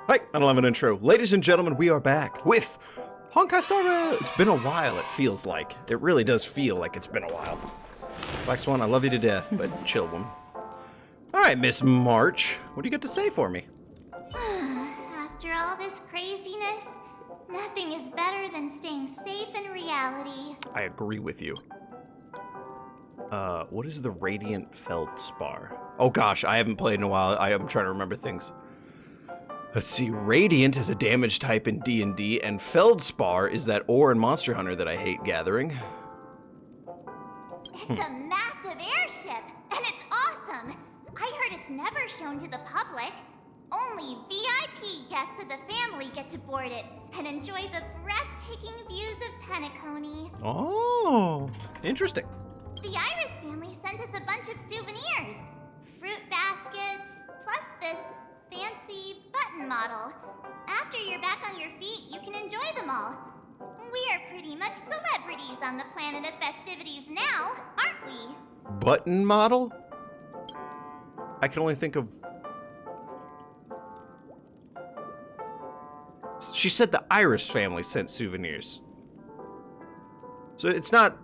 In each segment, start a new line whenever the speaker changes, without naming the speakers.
Hi, I don't have an intro. Ladies and gentlemen, we are back with honkaistarrail. It's been a while, it feels like. It really does feel like it's been a while. Black Swan, I love you to death, but chill one. Alright, Miss March, what do you got to say for me?
After all this craziness, nothing is better than staying safe in reality.
I agree with you. What is the radiant feldspar? Oh gosh, I haven't played in a while. I am trying to remember things. Let's see, Radiant is a damage type in D&D, and Feldspar is that ore in Monster Hunter that I hate gathering.
It's a massive airship, and it's awesome. I heard it's never shown to the public. Only VIP guests of the family get to board it and enjoy the breathtaking views of Penacony.
Oh, interesting.
The Iris family sent us a bunch of souvenirs. Fruit baskets, plus this fancy button model. After you're back on your feet, you can enjoy them all. We are pretty much celebrities on the planet of festivities now, aren't we?
Button model? I can only think of... She said the Iris family sent souvenirs. So it's not...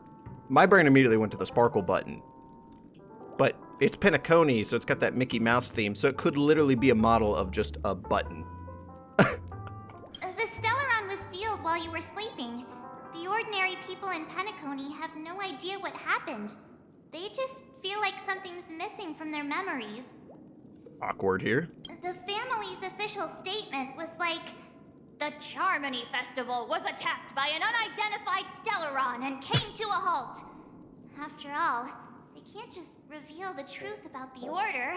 My brain immediately went to the sparkle button. But it's Penacony, so it's got that Mickey Mouse theme, so it could literally be a model of just a button.
The Stellaron was sealed while you were sleeping. The ordinary people in Penacony have no idea what happened. They just feel like something's missing from their memories.
Awkward here.
The family's official statement was like, "The Charmony Festival was attacked by an unidentified Stellaron and came to a halt." After all, they can't just reveal the truth about the Order.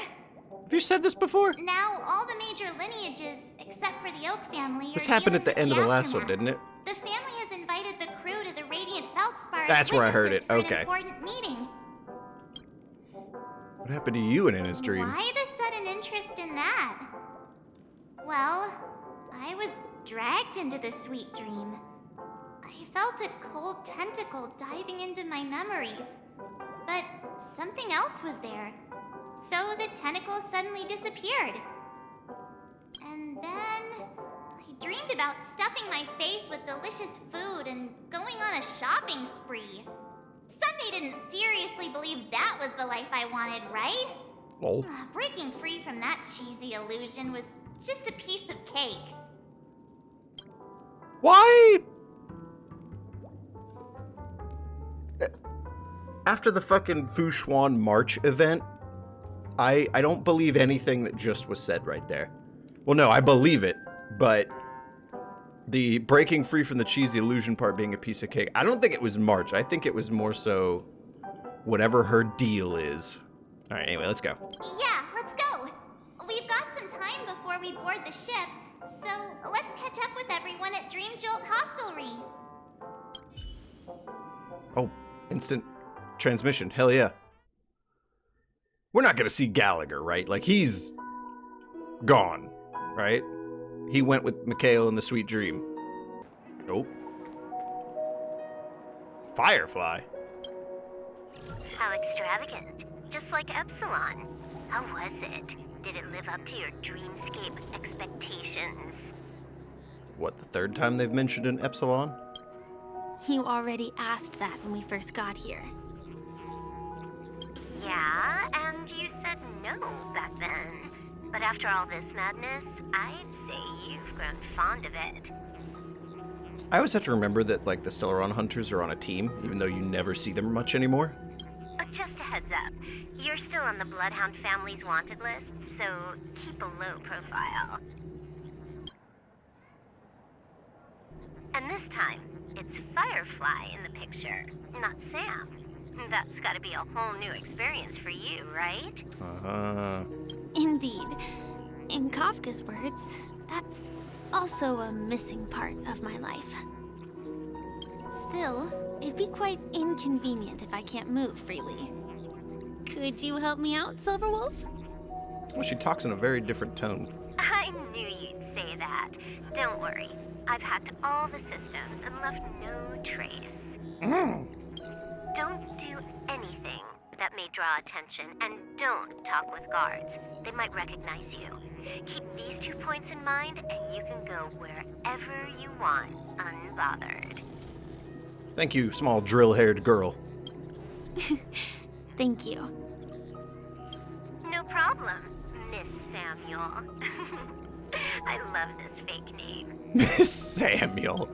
Have you said this before?
Now, all the major lineages, except for the Oak family,
This
are
happened at the
dealing
end of
with
the last one,
aftermath.
didn't it?
The family has invited the crew to the Radiant Feldspar
That's
as
where I heard
witnesses
it.
for
Okay.
an important meeting.
What happened to you in his dream?
Why the sudden interest in that? Well, I was dragged into this sweet dream. I felt a cold tentacle diving into my memories, but something else was there. So the tentacle suddenly disappeared. And then I dreamed about stuffing my face with delicious food and going on a shopping spree. Sunday didn't seriously believe that was the life I wanted, right?
Lol.
Breaking free from that cheesy illusion was just a piece of cake.
Why? After the fucking Fushuan March event, I don't believe anything that just was said right there. Well, no, I believe it, but the breaking free from the cheesy illusion part being a piece of cake, I don't think it was March. I think it was more so whatever her deal is. All right, anyway, let's go.
Yeah, let's go. We've got some time before we board the ship, so let's catch up with everyone at Dream Jolt Hostelry.
Oh, instant transmission. Hell yeah. We're not gonna see Gallagher, right? Like, he's gone, right? He went with Mikhail in the Sweet Dream. Nope. Firefly.
How extravagant. Just like Epsilon. How was it? Did it live up to your dreamscape expectations?
What, the third time they've mentioned an Epsilon?
You already asked that when we first got here.
Yeah, and you said no back then. But after all this madness, I'd say you've grown fond of it.
I always have to remember that, like, the Stellaron Hunters are on a team, even though you never see them much anymore.
Just a heads up, you're still on the Bloodhound family's wanted list, so keep a low profile. And this time, it's Firefly in the picture, not Sam. That's gotta be a whole new experience for you, right?
Indeed. In Kafka's words, that's also a missing part of my life. Still, it'd be quite inconvenient if I can't move freely. Could you help me out, Silverwolf?
Well, she talks in a very different tone.
I knew you'd say that. Don't worry. I've hacked all the systems and left no trace. Don't do anything that may draw attention, and don't talk with guards. They might recognize you. Keep these 2 points in mind, and you can go wherever you want, unbothered.
Thank you, small drill-haired girl.
Thank you.
No problem, Miss Samuel. I love this fake name.
Miss Samuel.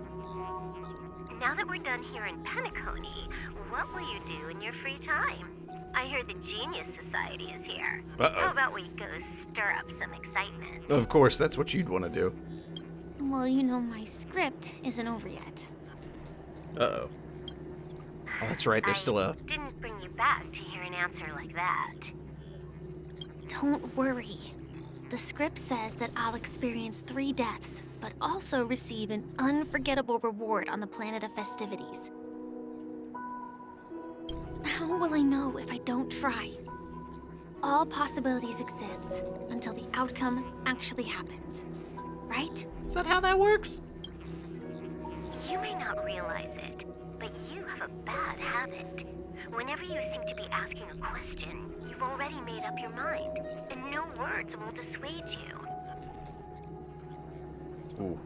Now that we're done here in Penacony, what will you do in your free time? I heard the Genius Society is here.
Uh-oh.
How about we go stir up some excitement?
Of course, that's what you'd want to do.
Well, you know, my script isn't over yet.
Uh-oh. Oh, that's right, there's still a...
didn't bring you back to hear an answer like that.
Don't worry. The script says that I'll experience 3 deaths, but also receive an unforgettable reward on the planet of festivities. How will I know if I don't try? All possibilities exist until the outcome actually happens, right?
Is that how that works?
You may not realize it, but you have a bad habit. Whenever you seem to be asking a question, you've already made up your mind, and no words will dissuade you.
Ooh.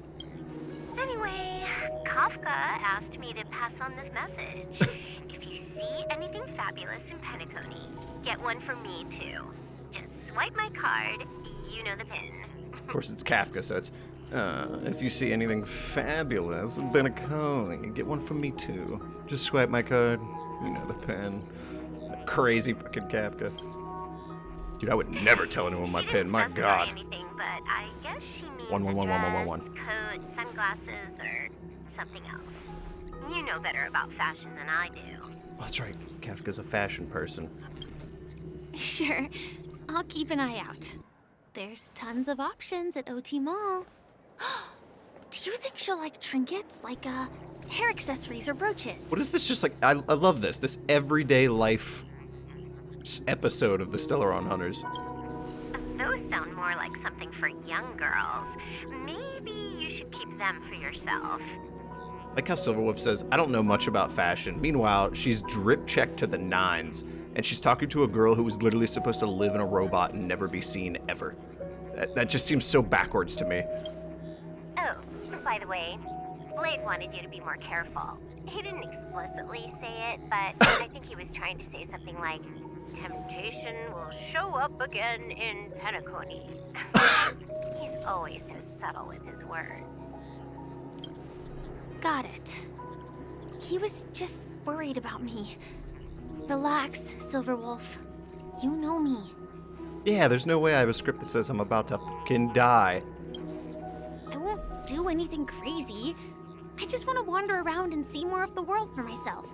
Anyway, Kafka asked me to pass on this message. If you see anything fabulous in Penacony, get one for me too. Just swipe my card, you know the pin.
Of course, it's Kafka, so it's... if you see anything fabulous in Penacony, get one from me too. Just swipe my card, you know the pin. That crazy fucking Kafka. Dude, I would never tell anyone my
She
pin,
didn't
my
specify
god.
anything, but I guess she means
1111111.
a dress, coat, sunglasses, or something else. You know better about fashion than I do.
Oh, that's right, Kafka's a fashion person.
Sure, I'll keep an eye out. There's tons of options at OT Mall. Do you think she'll like trinkets, like hair accessories or brooches?
What is this just like? I love this everyday life episode of the Stellaron Hunters.
Those sound more like something for young girls. Maybe you should keep them for yourself.
Like how Silverwolf says, I don't know much about fashion. Meanwhile, she's drip checked to the nines, and she's talking to a girl who was literally supposed to live in a robot and never be seen ever. That just seems so backwards to me.
Oh, by the way, Blade wanted you to be more careful. He didn't explicitly say it, but I think he was trying to say something like, temptation will show up again in Penacony. He's always so subtle with his words.
Got it. He was just worried about me. Relax, Silverwolf. You know me.
Yeah, there's no way I have a script that says I'm about to fucking die.
I won't do anything crazy. I just want to wander around and see more of the world for myself.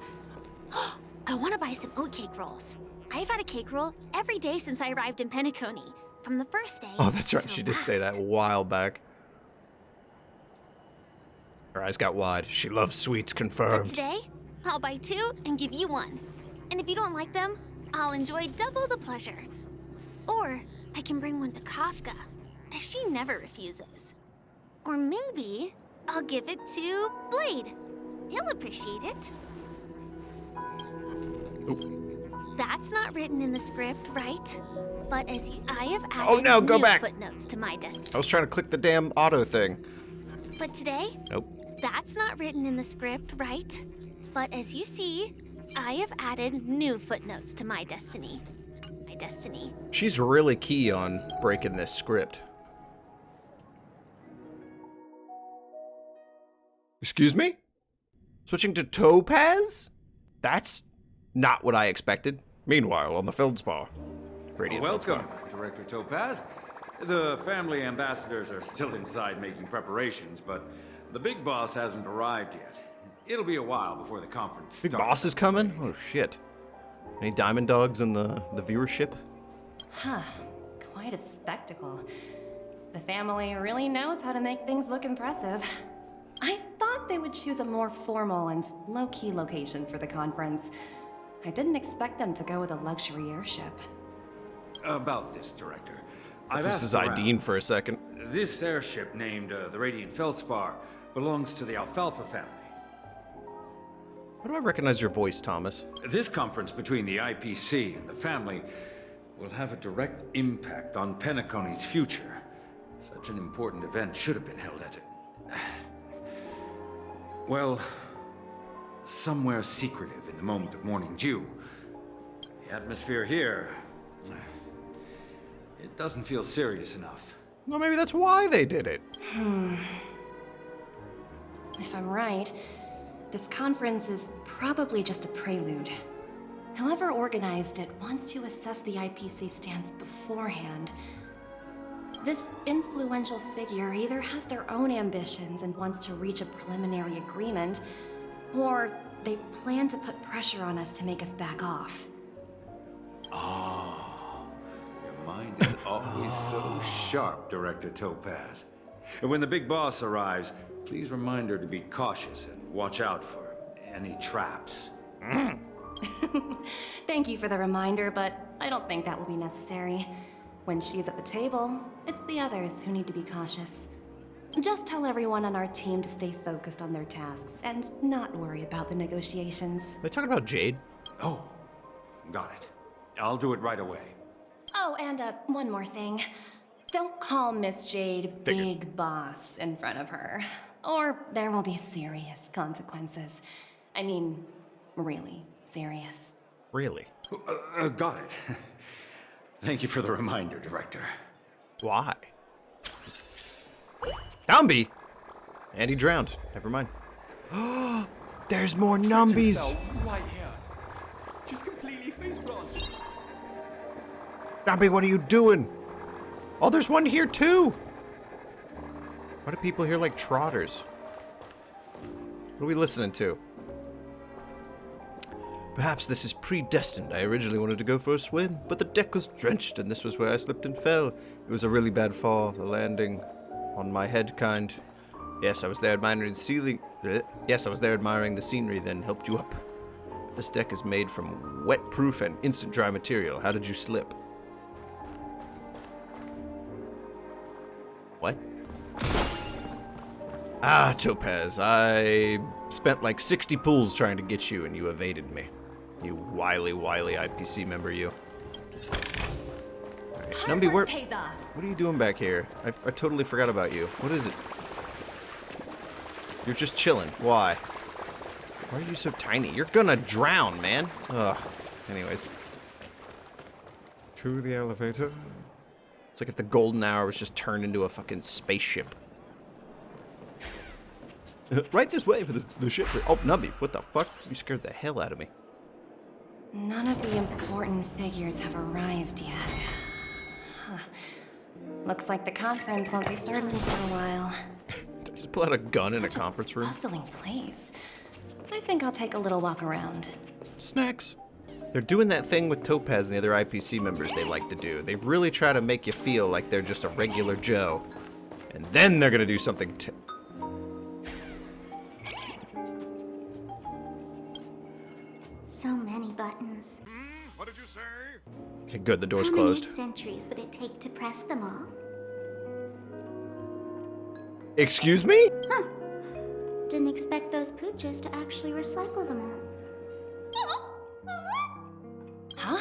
I want to buy some oatcake rolls. I've had a cake roll every day since I arrived in Penacony, from the first day.
Oh, that's right,
till
she did say that
last.
a while back. Her eyes got wide. She loves sweets,
But
confirmed.
today, I'll buy 2 and give you 1. And if you don't like them, I'll enjoy double the pleasure. Or I can bring one to Kafka, as she never refuses. Or maybe I'll give it to Blade. He'll appreciate it.
Oop.
That's not written in the script, right? But as I have added
Oh, no, go
new
back.
footnotes to my destiny.
I was trying to click the damn auto thing.
But today,
Nope.
that's not written in the script, right? But as you see, I have added new footnotes to my destiny. My destiny.
She's really key on breaking this script. Excuse me? Switching to Topaz? That's not what I expected. Meanwhile, on the feldspar. Radiant
Welcome,
feldspar.
Director Topaz. The family ambassadors are still inside making preparations, but the big boss hasn't arrived yet. It'll be a while before the conference
Big
starts.
boss is coming? Oh shit. Any diamond dogs in the viewership?
Huh. Quite a spectacle. The family really knows how to make things look impressive. I thought they would choose a more formal and low-key location for the conference. I didn't expect them to go with a luxury airship.
About this, Director.
This
asked
is
around.
Ideen for a second.
This airship, named the Radiant Feldspar, belongs to the Alfalfa family.
Why do I recognize your voice, Thomas?
This conference between the IPC and the family will have a direct impact on Penacony's future. Such an important event should have been held at well, somewhere secretive in the moment of morning dew. The atmosphere here, it doesn't feel serious enough.
Well, maybe that's why they did it.
If I'm right, this conference is probably just a prelude. Whoever organized it wants to assess the IPC stance beforehand. This influential figure either has their own ambitions and wants to reach a preliminary agreement, or they plan to put pressure on us to make us back off.
Oh, your mind is always so sharp, Director Topaz. And when the big boss arrives, please remind her to be cautious and watch out for any traps.
Thank you for the reminder, but I don't think that will be necessary. When she's at the table, it's the others who need to be cautious. Just tell everyone on our team to stay focused on their tasks and not worry about the negotiations.
Are they talking about Jade?
Oh, got it. I'll do it right away.
Oh, and one more thing. Don't call Miss Jade Big Boss in front of her, or there will be serious consequences. I mean, really serious.
Really?
Got it. Thank you for the reminder, Director.
Why? Numby! And he drowned. Never mind. There's more numbies!
Right here. Just completely face planted.
Numby, what are you doing? Oh, there's one here too! Why do people here like trotters? What are we listening to? Perhaps this is predestined. I originally wanted to go for a swim, but the deck was drenched and this was where I slipped and fell. It was a really bad fall, the landing on my head kind. Yes, I was there admiring the scenery, then helped you up. This deck is made from wet-proof and instant dry material. How did you slip? What? Ah, Topaz, I spent like 60 pulls trying to get you and you evaded me. You wily IPC member, you. Alright, Numby,
Work pays off.
what are you doing back here? I totally forgot about you. What is it? You're just chilling. Why? Why are you so tiny? You're gonna drown, man. Ugh. Anyways. To the elevator. It's like if the golden hour was just turned into a fucking spaceship. Right this way for the ship. Oh, Numby, what the fuck? You scared the hell out of me.
None of the important figures have arrived yet. Huh. Looks like the conference won't be starting for a while.
Just pull out a gun in a
Such
conference room.
Bustling place. I think I'll take a little walk around.
Snacks. They're doing that thing with Topaz and the other IPC members they like to do. They really try to make you feel like they're just a regular Joe. And then they're gonna do something
So many buttons.
What did you say?
Okay, good, the door's
How many
closed.
centuries would it take to press them all?
Excuse me?
Huh. Didn't expect those pooches to actually recycle them all.
Huh?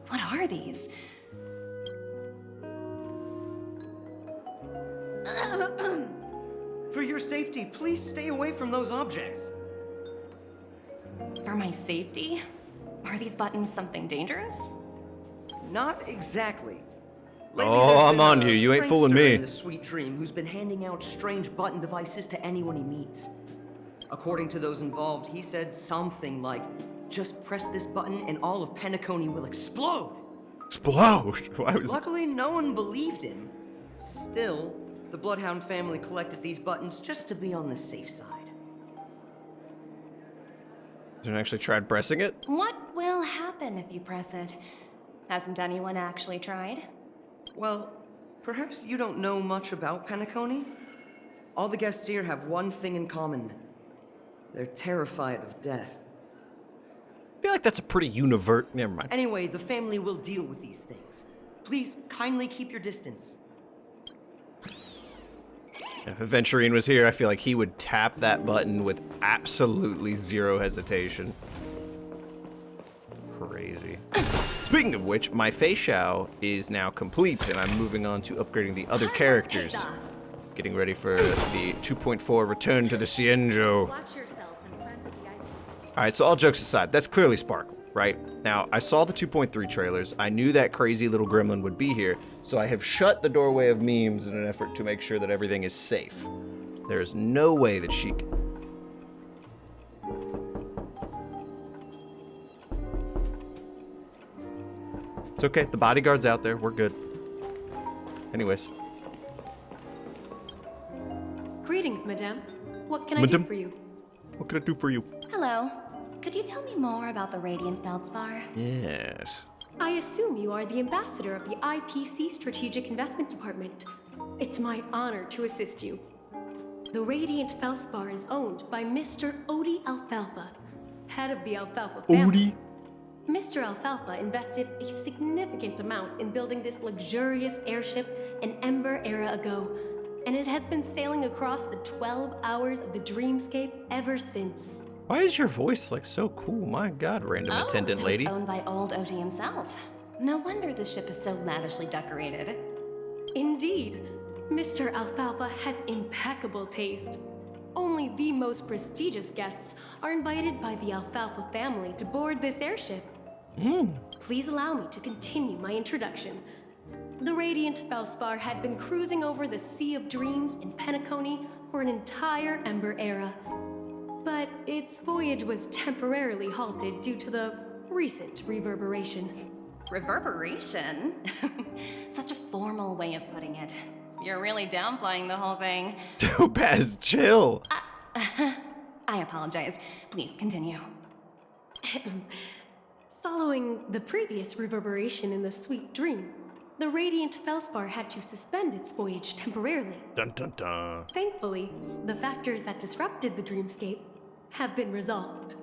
What are these?
For your safety, please stay away from those objects.
For my safety? Are these buttons something dangerous?
Not exactly.
Oh,
there's
I'm
been
on
a
you. You ain't fooling
prankster
me.
in the Sweet Dream who's been handing out strange button devices to anyone he meets. According to those involved, he said something like, "Just press this button and all of Penacony will explode."
Explode! Why was
Luckily, no one believed him. Still, the Bloodhound family collected these buttons just to be on the safe side.
Didn't actually tried pressing it?
What will happen if you press it? Hasn't anyone actually tried?
Well, perhaps you don't know much about Penacony? All the guests here have one thing in common. They're terrified of death.
I feel like that's a pretty never mind.
Anyway, the family will deal with these things. Please kindly keep your distance.
If Aventurine was here, I feel like he would tap that button with absolutely zero hesitation. Crazy. Speaking of which, my facial is now complete, and I'm moving on to upgrading the other characters. Getting ready for the 2.4 Return to the Cienjo. Alright, so all jokes aside, that's clearly Sparkle, right? Now, I saw the 2.3 trailers, I knew that crazy little gremlin would be here, so I have shut the doorway of memes in an effort to make sure that everything is safe. There's no way that she can... It's okay, the bodyguard's out there, we're good. Anyways.
Greetings, madame. What can I
Madame?
do for you?
What can I do for you?
Hello. Could you tell me more about the Radiant feldspar?
Yes.
I assume you are the ambassador of the IPC Strategic Investment Department. It's my honor to assist you. The Radiant feldspar is owned by Mr. Odie Alfalfa, head of the Alfalfa family.
Odie?
Mr. Alfalfa invested a significant amount in building this luxurious airship an Ember era ago, and it has been sailing across the 12 hours of the dreamscape ever since.
Why is your voice like so cool? My god, random attendant
so
lady.
It's owned by old Odie himself. No wonder the ship is so lavishly decorated.
Indeed, Mr. Alfalfa has impeccable taste. Only the most prestigious guests are invited by the Alfalfa family to board this airship. Please allow me to continue my introduction. The Radiant feldspar had been cruising over the Sea of Dreams in Penacony for an entire Ember era. But its voyage was temporarily halted due to the recent reverberation.
Reverberation? Such a formal way of putting it. You're really downplaying the whole thing.
Topaz, chill.
I apologize. Please continue.
Following the previous reverberation in the Sweet Dream, the Radiant feldspar had to suspend its voyage temporarily.
Dun dun dun.
Thankfully, the factors that disrupted the dreamscape have been resolved.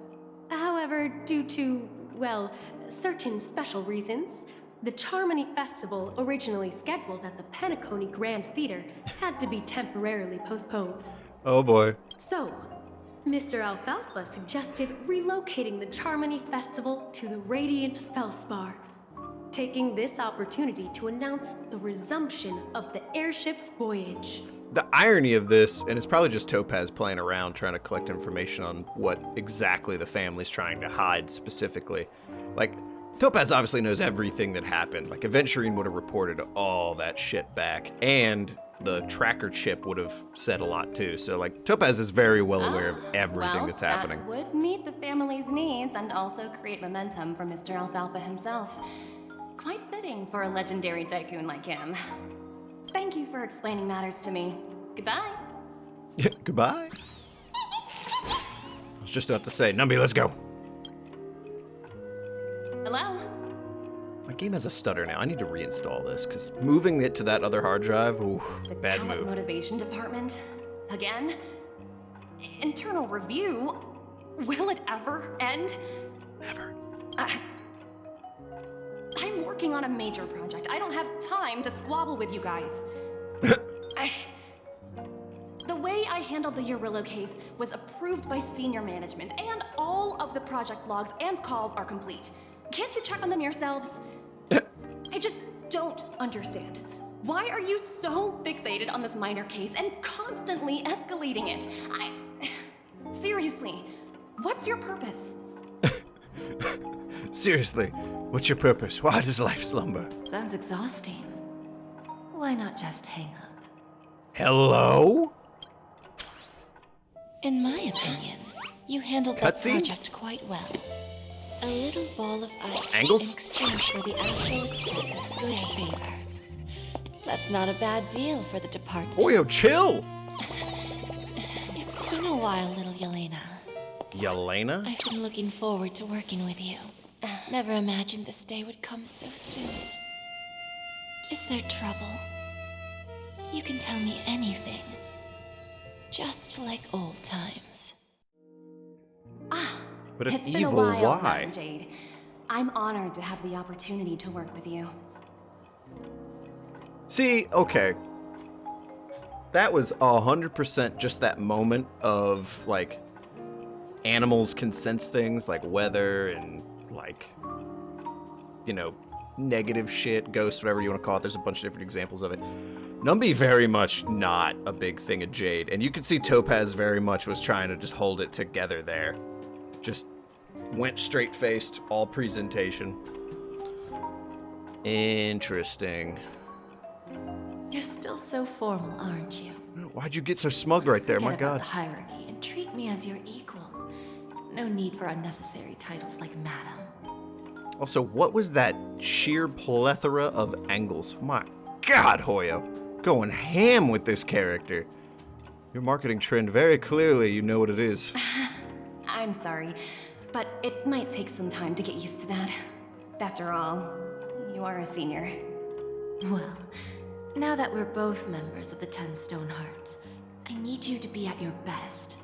However, due to, well, certain special reasons, the Charmony Festival, originally scheduled at the Penacony Grand Theater, had to be temporarily postponed.
Oh boy.
So, Mr. Alfalfa suggested relocating the Charmony Festival to the Radiant feldspar, taking this opportunity to announce the resumption of the airship's voyage.
The irony of this, and it's probably just Topaz playing around trying to collect information on what exactly the family's trying to hide specifically. Like, Topaz obviously knows everything that happened. Like, Aventurine would have reported all that shit back, and the tracker chip would have said a lot too. So, like, Topaz is very well aware of everything that's happening.
That would meet the family's needs and also create momentum for Mr. Alfalfa himself. Quite fitting for a legendary tycoon like him. Thank you for explaining matters to me. Goodbye.
Goodbye. I was just about to say, Numby, let's go.
Hello?
My game has a stutter now. I need to reinstall this, because moving it to that other hard drive, ooh,
The
bad
talent
move.
motivation department? Again? Internal review? Will it ever end?
Never.
I'm working on a major project. I don't have time to squabble with you guys. The way I handled the Urillo case was approved by senior management, and all of the project logs and calls are complete. Can't you check on them yourselves? I just don't understand. Why are you so fixated on this minor case and constantly escalating it? Seriously, what's your purpose?
Seriously, what's your purpose? Why does life slumber?
Sounds exhausting. Why not just hang up?
Hello?
In my opinion, you handled that
Cutscene?
project quite well. A little ball of ice
Angles?
in exchange for the Astral Express's good favor. That's not a bad deal for the department.
Boyo, chill!
It's been a while, little Yelena.
Yelena?
I've been looking forward to working with you. Never imagined this day would come so soon. Is there trouble? You can tell me anything. Just like old times.
But if
It's been
evil,
a while,
why?
Madam Jade. I'm honored to have the opportunity to work with you.
See, okay. That was 100% just that moment of, like, animals can sense things like weather and, like, you know, negative shit, ghosts, whatever you want to call it. There's a bunch of different examples of it. Numby very much not a big thing of Jade, and you can see Topaz very much was trying to just hold it together there. Just went straight-faced, all presentation. Interesting.
You're still so formal, aren't you?
Why'd you get so smug right there?
Forget
My
about
God.
the hierarchy and treat me as your equal. No need for unnecessary titles like madam.
Also, what was that sheer plethora of angles? My God, Hoyo. Going ham with this character. Your marketing trend, very clearly, you know what it is.
I'm sorry, but it might take some time to get used to that. After all, you are a senior.
Well, now that we're both members of the 10 Stone Hearts, I need you to be at your best.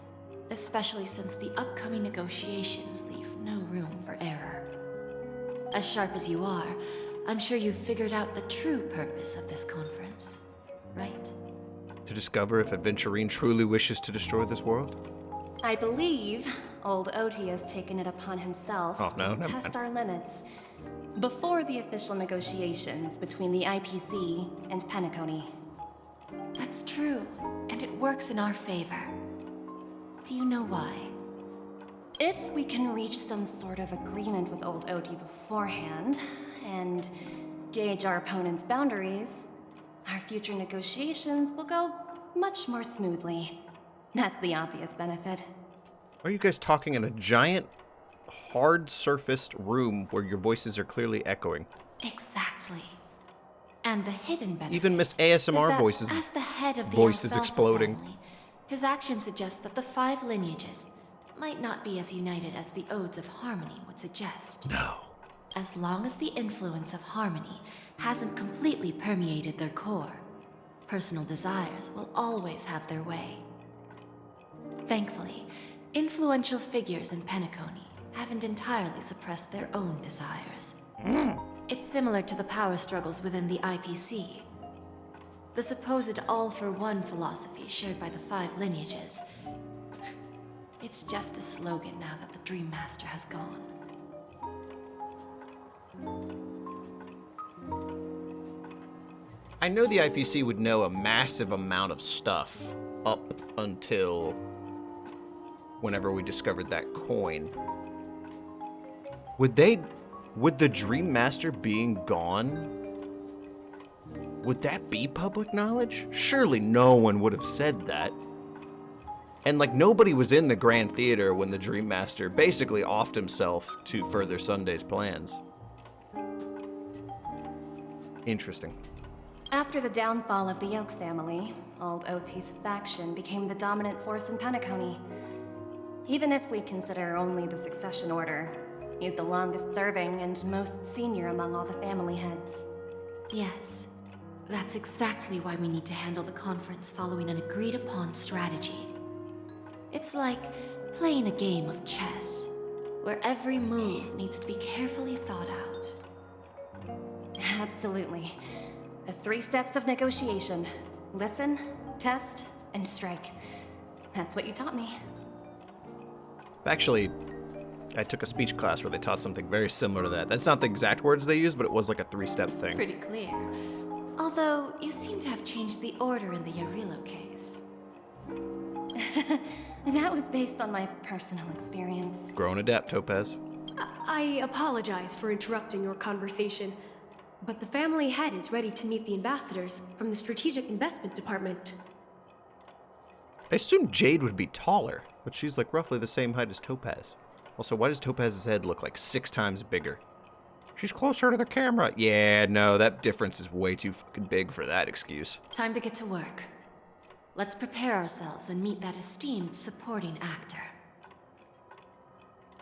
Especially since the upcoming negotiations leave no room for error. As sharp as you are, I'm sure you've figured out the true purpose of this conference, right?
To discover if Adventurine truly wishes to destroy this world?
I believe old Oti has taken it upon himself to test our limits before the official negotiations between the IPC and Penacony.
That's true, and it works in our favor. Do you know why?
If we can reach some sort of agreement with old Oti beforehand, and gauge our opponent's boundaries, our future negotiations will go much more smoothly. That's the obvious benefit.
Are you guys talking in a giant, hard-surfaced room where your voices are clearly echoing?
Exactly. And the hidden benefit
Even Miss ASMR
is that
voices.
as the head of the
Voices
Alfalfa
exploding.
family, his actions suggest that the 5 lineages might not be as united as the Odes of Harmony would suggest.
No.
As long as the influence of harmony hasn't completely permeated their core, personal desires will always have their way. Thankfully, influential figures in Penacony haven't entirely suppressed their own desires. It's similar to the power struggles within the IPC. The supposed all-for-one philosophy shared by the 5 lineages. It's just a slogan now that the Dream Master has gone.
I know the IPC would know a massive amount of stuff up until whenever we discovered that coin. Would the Dream Master being gone, would that be public knowledge? Surely no one would have said that. And like nobody was in the Grand Theater when the Dream Master basically offed himself to further Sunday's plans. Interesting.
After the downfall of the Yoke family, old Oti's faction became the dominant force in Penacony. Even if we consider only the succession order, he's the longest serving and most senior among all the family heads.
Yes, that's exactly why we need to handle the conference following an agreed-upon strategy. It's like playing a game of chess, where every move needs to be carefully thought out.
Absolutely. The 3 steps of negotiation. Listen, test, and strike. That's what you taught me.
Actually, I took a speech class where they taught something very similar to that. That's not the exact words they used, but it was like a 3-step thing.
Pretty clear. Although, you seem to have changed the order in the Yarilo case.
That was based on my personal experience.
Grown adept, Topaz.
I apologize for interrupting your conversation, but the family head is ready to meet the ambassadors from the Strategic Investment Department.
I assumed Jade would be taller, but she's like roughly the same height as Topaz. Also, why does Topaz's head look like 6 times bigger? She's closer to the camera. Yeah, no, that difference is way too fucking big for that excuse.
Time to get to work. Let's prepare ourselves and meet that esteemed supporting actor.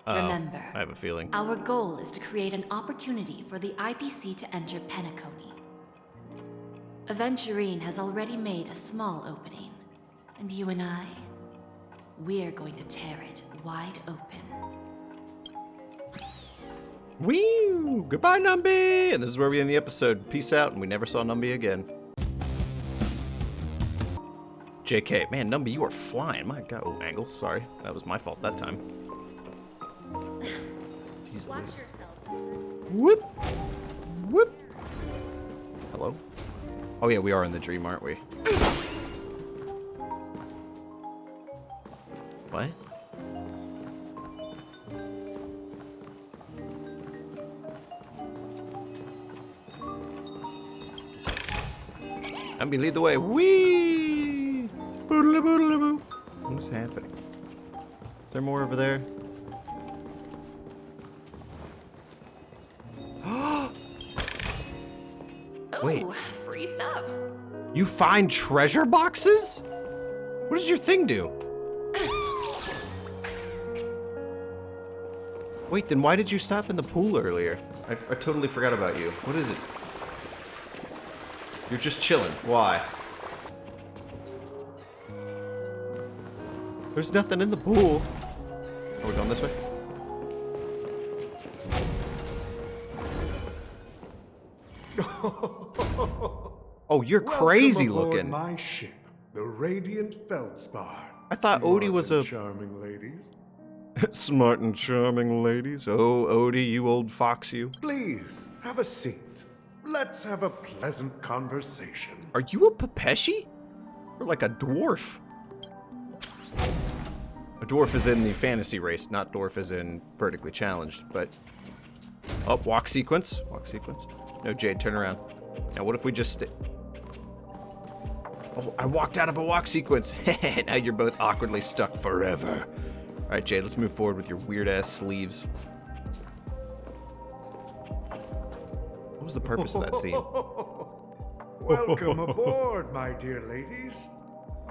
Remember,
I have a feeling.
Our goal is to create an opportunity for the IPC to enter Penacony. Aventurine has already made a small opening, and you and I, we're going to tear it wide open.
Woo! Goodbye, Numby! And this is where we end the episode. Peace out, and we never saw Numby again. JK. Man, Numby, you are flying. My God. Oh, Angles. Sorry. That was my fault that time. Jeez,
Watch
Louise.
yourselves.
Whoop. Whoop. Hello? Oh, yeah, we are in the dream, aren't we? What? Numby, lead the way. Whee! Boodly boodly boo. What is happening? Is there more over there? Wait.
Ooh, free stuff.
You find treasure boxes? What does your thing do? Wait, then why did you stop in the pool earlier? I totally forgot about you. What is it? You're just chilling. Why? There's nothing in the pool. Are we going this way? Oh, you're crazy
Welcome aboard
looking.
my ship, the Radiant Feldspar.
I thought Odie was a
charming ladies.
smart and charming ladies. Oh, Odie, you old fox, you.
Please have a seat. Let's have a pleasant conversation.
Are you a Pepeshi? Or like a dwarf? A dwarf is in the fantasy race, not dwarf as in vertically challenged, but... Oh, walk sequence. Walk sequence. No, Jade, turn around. Now, what if we just... Oh, I walked out of a walk sequence. Now you're both awkwardly stuck forever. All right, Jade, let's move forward with your weird-ass sleeves. What was the purpose of that scene?
Welcome aboard, my dear ladies.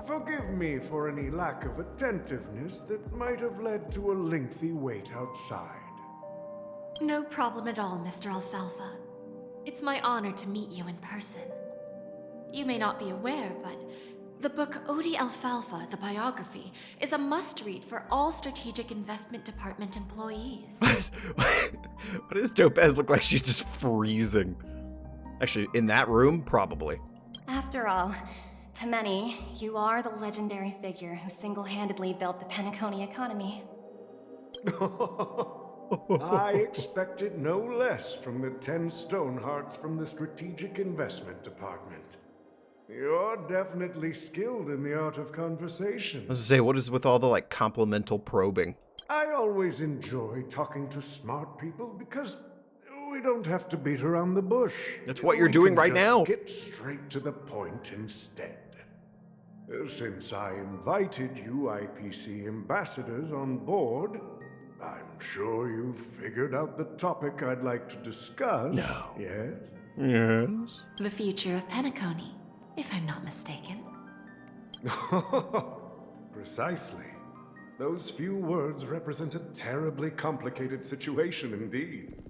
Forgive me for any lack of attentiveness that might have led to a lengthy wait outside.
No problem at all, Mr. Alfalfa. It's my honor to meet you in person. You may not be aware, but the book Odie Alfalfa, the biography, is a must-read for all Strategic Investment Department employees.
What does Topaz look like? She's just freezing. Actually, in that room, probably.
After all, to many, you are the legendary figure who single-handedly built the Penacony economy.
I expected no less from the 10 Stonehearts from the Strategic Investment Department. You're definitely skilled in the art of conversation.
I was gonna say, what is with all the, like, complimental probing?
I always enjoy talking to smart people because we don't have to beat around the bush.
That's what you're
We
doing
can
right
just
now.
Get straight to the point instead. Since I invited you IPC ambassadors on board, I'm sure you've figured out the topic I'd like to discuss.
No.
Yes?
Yes.
The future of Penacony, if I'm not mistaken.
Precisely. Those few words represent a terribly complicated situation indeed.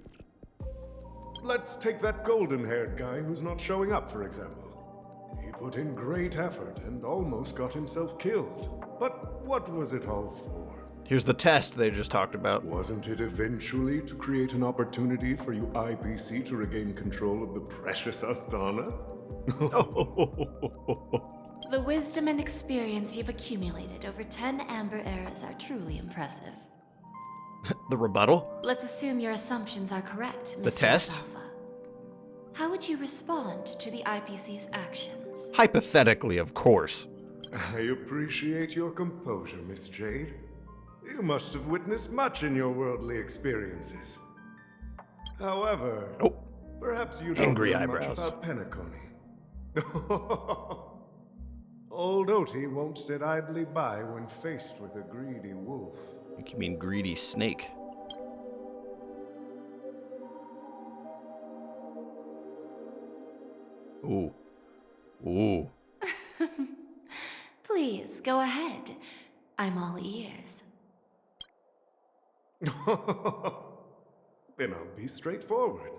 Let's take that golden-haired guy who's not showing up, for example. He put in great effort and almost got himself killed. But what was it all for?
Here's the test they just talked about.
Wasn't it eventually to create an opportunity for you IPC to regain control of the precious Astana?
The wisdom and experience you've accumulated over 10 Amber Eras are truly impressive.
The rebuttal?
Let's assume your assumptions are correct, Mr.
The test?
Alfalfa. How would you respond to the IPC's actions?
Hypothetically, of course.
I appreciate your composure, Miss Jade. You must have witnessed much in your worldly experiences. However, perhaps you don't
Angry
know
eyebrows.
much about Penacony. Old Oti won't sit idly by when faced with a greedy wolf.
I think you mean greedy snake. Ooh. Ooh.
Please, go ahead. I'm all ears.
Then I'll be straightforward.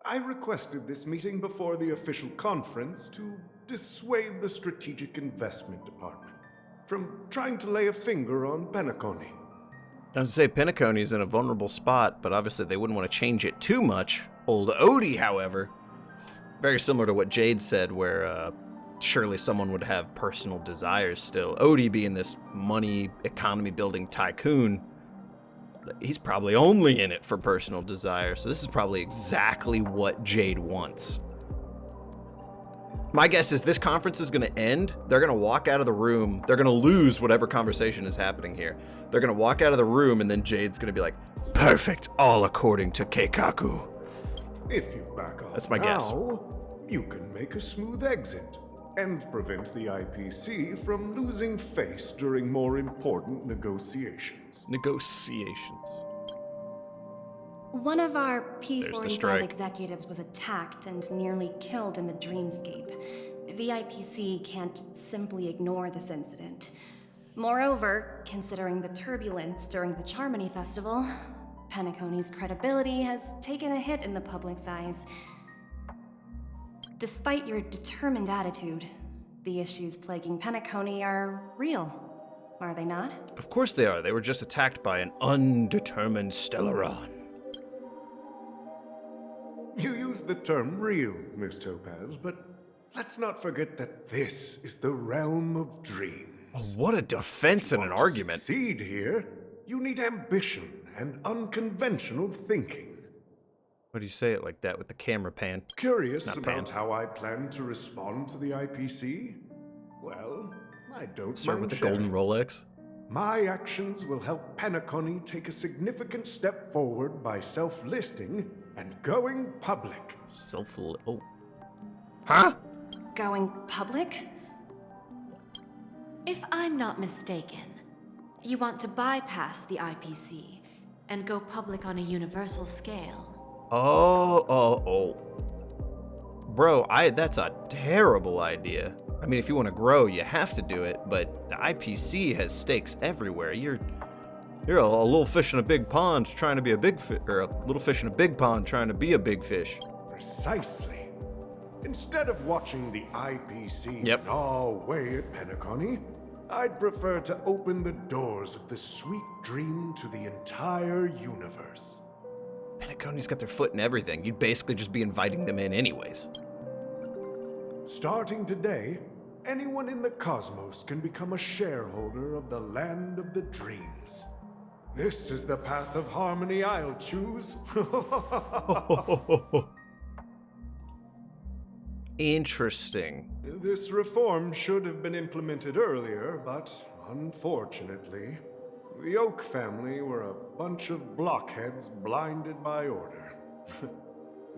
I requested this meeting before the official conference to dissuade the Strategic Investment Department from trying to lay a finger on Penacony.
I was gonna say Penacony's in a vulnerable spot, but obviously they wouldn't want to change it too much. Old Odie, however, very similar to what Jade said, where surely someone would have personal desires still. Odie being this money economy building tycoon, he's probably only in it for personal desire. So this is probably exactly what Jade wants. My guess is this conference is going to end. They're going to walk out of the room. They're going to lose whatever conversation is happening here. They're going to walk out of the room, and then Jade's going to be like, perfect, all according to Keikaku.
If you back off
That's my guess.
You can make a smooth exit and prevent the IPC from losing face during more important negotiations.
Negotiations.
One of our
There's the
P45
strike.
executives was attacked and nearly killed in the dreamscape. The IPC can't simply ignore this incident. Moreover, considering the turbulence during the Charmony Festival, Penacony's credibility has taken a hit in the public's eyes. Despite your determined attitude, the issues plaguing Penacony are real, are they not?
Of course they are. They were just attacked by an undetermined Stellaron.
You use the term real, Miss Topaz, but let's not forget that this is the realm of dreams.
Oh, what a defense and an argument.
To succeed here, you need ambition and unconventional thinking.
Why do you say it like that with the camera pan?
Curious
Not
about
panned.
how I plan to respond to the IPC? Well, I don't
Sir
mind
with the
sharing.
golden Rolex?
My actions will help Penacony take a significant step forward by self-listing and going public.
Oh. Huh?
Going public?
If I'm not mistaken, you want to bypass the IPC and go public on a universal scale.
Oh. Bro, that's a terrible idea. I mean, if you want to grow, you have to do it, but the IPC has stakes everywhere. You're a little fish in a big pond trying to be a big fish, or a little fish in a big pond trying to be a big fish.
Precisely. Instead of watching the IPC
Yep.
gnaw away at Penacony, I'd prefer to open the doors of the sweet dream to the entire universe.
Penacony's got their foot in everything. You'd basically just be inviting them in anyways.
Starting today, anyone in the cosmos can become a shareholder of the land of the dreams. This is the path of harmony I'll choose.
Interesting.
This reform should have been implemented earlier, but unfortunately, the Oak family were a bunch of blockheads blinded by order.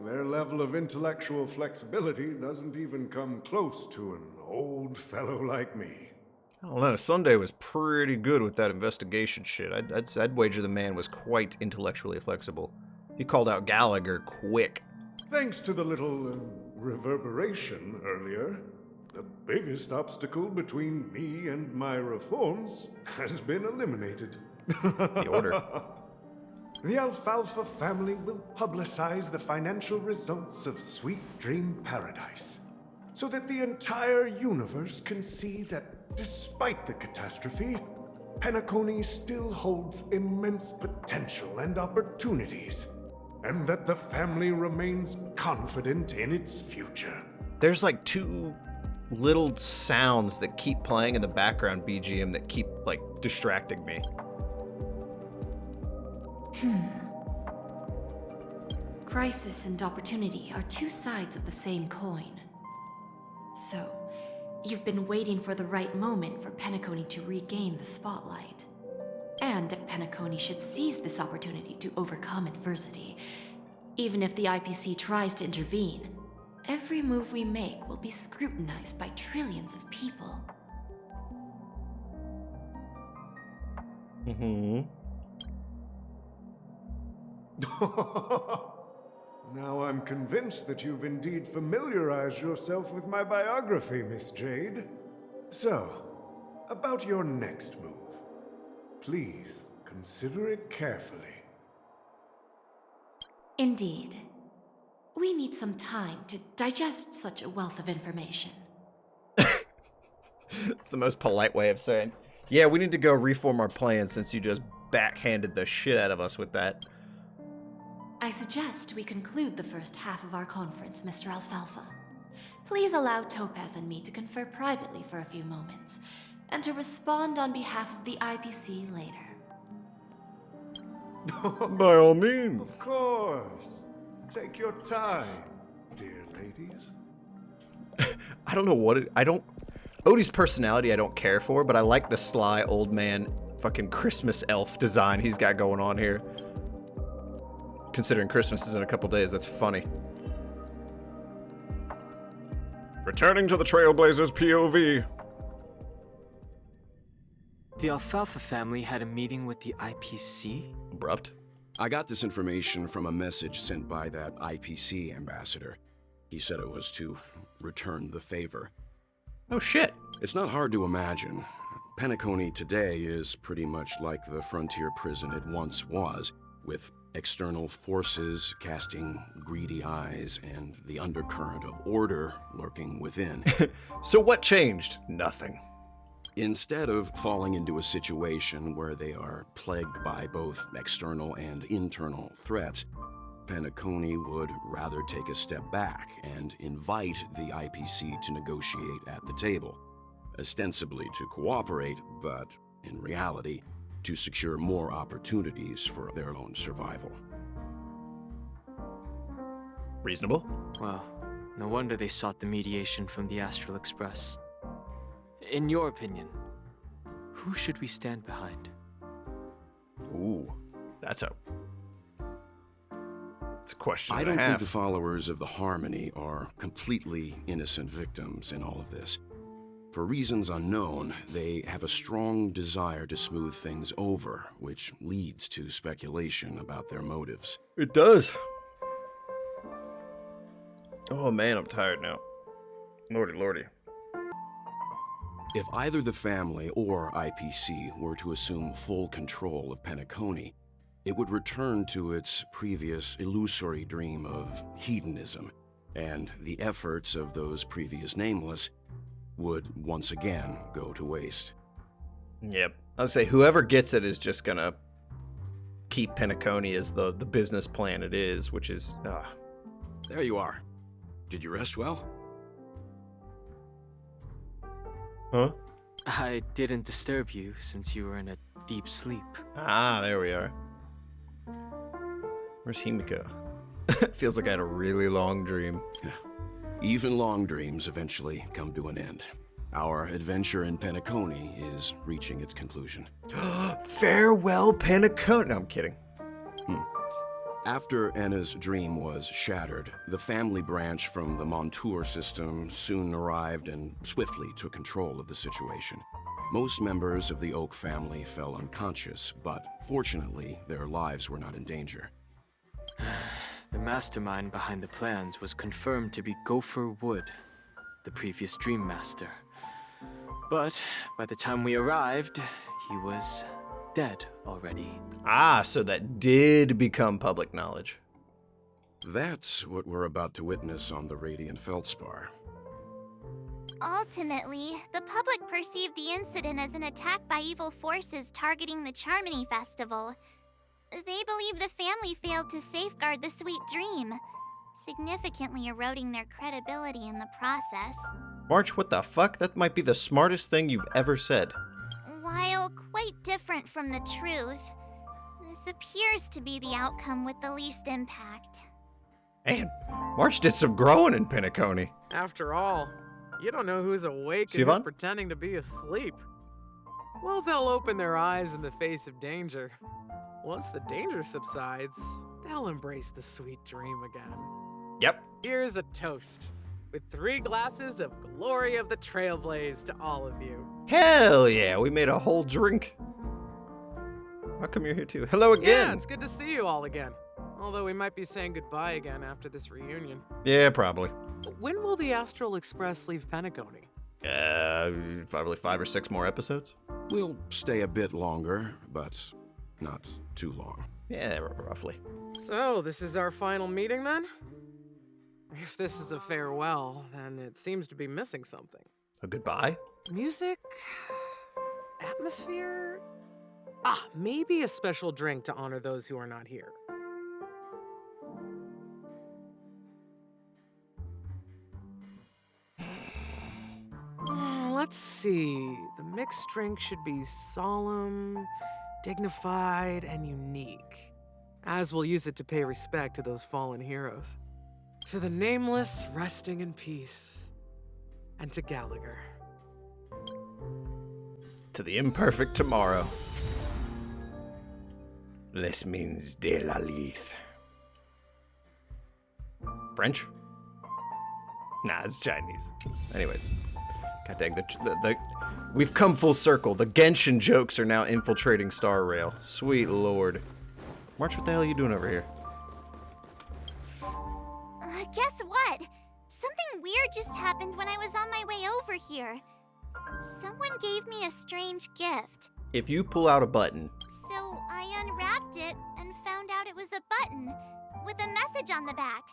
Their level of intellectual flexibility doesn't even come close to an old fellow like me.
I don't know. Sunday was pretty good with that investigation shit. I'd wager the man was quite intellectually flexible. He called out Gallagher quick.
Thanks to the little reverberation earlier, the biggest obstacle between me and my reforms has been eliminated.
The order.
The Alfalfa family will publicize the financial results of Sweet Dream Paradise, so that the entire universe can see that despite the catastrophe, Penacony still holds immense potential and opportunities, and that the family remains confident in its future.
There's like two little sounds that keep playing in the background BGM that keep like distracting me.
Crisis and opportunity are two sides of the same coin. So, you've been waiting for the right moment for Penacony to regain the spotlight. And if Penacony should seize this opportunity to overcome adversity, even if the IPC tries to intervene, every move we make will be scrutinized by trillions of people.
Now I'm convinced that you've indeed familiarized yourself with my biography, Miss Jade. So, about your next move. Please, consider it carefully.
Indeed. We need some time to digest such a wealth of information.
It's the most polite way of saying, yeah, we need to go reform our plan since you just backhanded the shit out of us with that.
I suggest we conclude the first half of our conference, Mr. Alfalfa. Please allow Topaz and me to confer privately for a few moments, and to respond on behalf of the IPC later.
By all means.
Of course. Take your time, dear ladies.
I don't know what it, I don't, Odie's personality I don't care for, but I like the sly old man fucking Christmas elf design he's got going on here. Considering Christmas is in a couple days, that's funny. Returning to the Trailblazers POV.
The Alfalfa family had a meeting with the IPC?
Abrupt.
I got this information from a message sent by that IPC ambassador. He said it was to return the favor.
Oh shit.
It's not hard to imagine. Penacony today is pretty much like the frontier prison it once was, with external forces casting greedy eyes and the undercurrent of order lurking within.
So what changed? Nothing.
Instead of falling into a situation where they are plagued by both external and internal threats, Penacony would rather take a step back and invite the IPC to negotiate at the table, ostensibly to cooperate, but in reality, to secure more opportunities for their own survival.
Reasonable.
Well, no wonder they sought the mediation from the Astral Express. In your opinion, who should we stand behind?
Ooh, that's a question.
I don't think the followers of the Harmony are completely innocent victims in all of this. For reasons unknown, they have a strong desire to smooth things over, which leads to speculation about their motives.
It does. Oh man, I'm tired now. Lordy, lordy.
If either the family or IPC were to assume full control of Penacony, it would return to its previous illusory dream of hedonism, and the efforts of those previous nameless would once again go to waste.
Yep. I'd say whoever gets it is just gonna keep Penacony as the business plan it is, which is...
There you are. Did you rest well?
Huh?
I didn't disturb you since you were in a deep sleep.
Ah, there we are. Where's Himiko? Feels like I had a really long dream.
Even long dreams eventually come to an end. Our adventure in Penacony is reaching its conclusion.
Farewell, Penacony. No, I'm kidding.
After Enna's dream was shattered, the family branch from the Montour system soon arrived and swiftly took control of the situation. Most members of the Oak family fell unconscious, but fortunately, their lives were not in danger.
The mastermind behind the plans was confirmed to be Gopher Wood, the previous Dream Master. But by the time we arrived, he was dead already.
Ah, so that did become public knowledge.
That's what we're about to witness on the Radiant Feldspar.
Ultimately, the public perceived the incident as an attack by evil forces targeting the Charmony Festival. They believe the family failed to safeguard the sweet dream, significantly eroding their credibility in the process.
March, what the fuck? That might be the smartest thing you've ever said.
While quite different from the truth, this appears to be the outcome with the least impact.
Man, March did some growing in Penacony.
After all, you don't know who's awake and
Siobhan?
who's pretending to be asleep. Well, they'll open their eyes in the face of danger. Once the danger subsides, they'll embrace the sweet dream again.
Yep.
Here's a toast, with 3 glasses of Glory of the Trailblaze to all of you.
Hell yeah, we made a whole drink. How come you're here too? Hello again.
Yeah, it's good to see you all again. Although we might be saying goodbye again after this reunion.
Yeah, probably.
When will the Astral Express leave Penacony?
Probably 5 or 6 more episodes.
We'll stay a bit longer, but not too long.
Yeah, roughly.
So, this is our final meeting then? If this is a farewell, then it seems to be missing something.
A goodbye?
Music? Atmosphere? Maybe a special drink to honor those who are not here. see. The mixed drink should be solemn, dignified, and unique, as we'll use it to pay respect to those fallen heroes. To the nameless, resting in peace. And to Gallagher.
To the imperfect tomorrow. This means de la Leith. French? Nah, it's Chinese. Anyways. God dang, we've come full circle. The Genshin jokes are now infiltrating Starrail. Sweet lord. March, what the hell are you doing over here?
Guess what? Something weird just happened when I was on my way over here. Someone gave me a strange gift.
If you pull out a button.
So I unwrapped it and found out it was a button with a message on the back.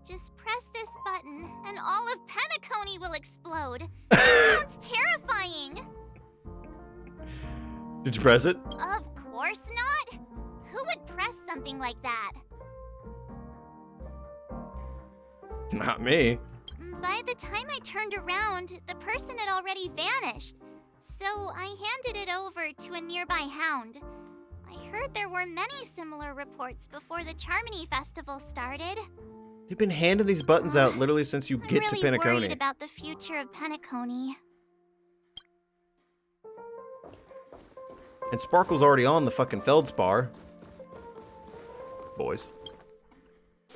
Just press this button and all of Penacony will explode. It sounds terrifying.
Did you press it?
Of course not. Who would press something like that?
Not me.
By the time I turned around, the person had already vanished. So I handed it over to a nearby hound. I heard there were many similar reports before the Charmony Festival started.
You've been handing these buttons out literally since you get
really
to Penacony.
I'm worried about the future of Penacony.
And Sparkle's already on the fucking feldspar. Boys.